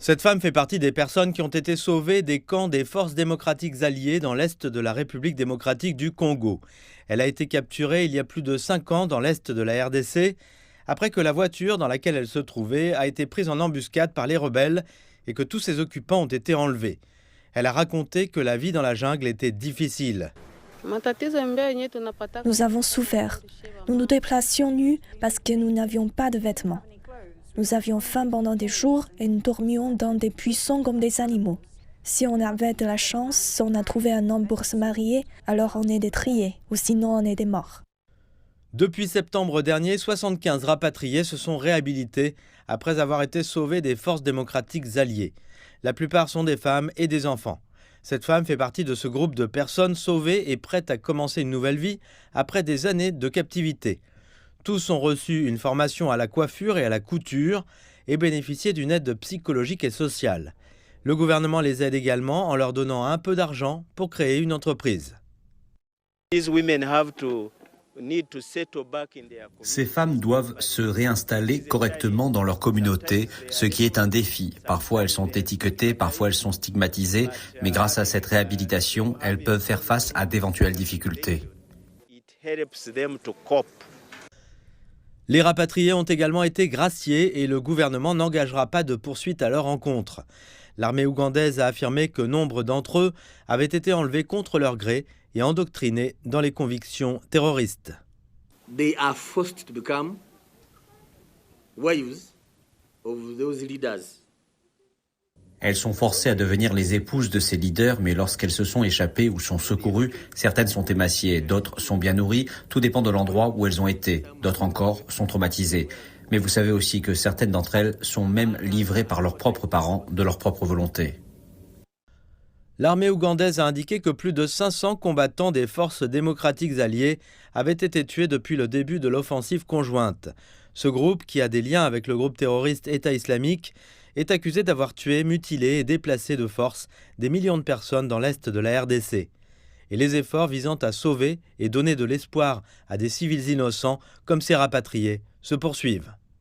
Cette femme fait partie des personnes qui ont été sauvées des camps des forces démocratiques alliées dans l'est de la République démocratique du Congo. Elle a été capturée il y a plus de 5 ans dans l'est de la RDC, après que la voiture dans laquelle elle se trouvait a été prise en embuscade par les rebelles et que tous ses occupants ont été enlevés. Elle a raconté que la vie dans la jungle était difficile. Nous avons souffert. Nous nous déplacions nus parce que nous n'avions pas de vêtements. Nous avions faim pendant des jours et nous dormions dans des buissons comme des animaux. Si on avait de la chance, on a trouvé un homme pour se marier, alors on est des triés, ou sinon on est des morts. Depuis septembre dernier, 75 rapatriés se sont réhabilités après avoir été sauvés des forces démocratiques alliées. La plupart sont des femmes et des enfants. Cette femme fait partie de ce groupe de personnes sauvées et prêtes à commencer une nouvelle vie après des années de captivité. Tous ont reçu une formation à la coiffure et à la couture et bénéficié d'une aide psychologique et sociale. Le gouvernement les aide également en leur donnant un peu d'argent pour créer une entreprise. Ces femmes doivent se réinstaller correctement dans leur communauté, ce qui est un défi. Parfois elles sont étiquetées, parfois elles sont stigmatisées, mais grâce à cette réhabilitation, elles peuvent faire face à d'éventuelles difficultés. Les rapatriés ont également été graciés et le gouvernement n'engagera pas de poursuite à leur encontre. L'armée ougandaise a affirmé que nombre d'entre eux avaient été enlevés contre leur gré et endoctrinés dans les convictions terroristes. They are forced to become wives of those leaders. Elles sont forcées à devenir les épouses de ces leaders, mais lorsqu'elles se sont échappées ou sont secourues, certaines sont émaciées, d'autres sont bien nourries, tout dépend de l'endroit où elles ont été, d'autres encore sont traumatisées. Mais vous savez aussi que certaines d'entre elles sont même livrées par leurs propres parents de leur propre volonté. L'armée ougandaise a indiqué que plus de 500 combattants des forces démocratiques alliées avaient été tués depuis le début de l'offensive conjointe. Ce groupe, qui a des liens avec le groupe terroriste État islamique, est accusé d'avoir tué, mutilé et déplacé de force des millions de personnes dans l'est de la RDC. Et les efforts visant à sauver et donner de l'espoir à des civils innocents comme ces rapatriés se poursuivent.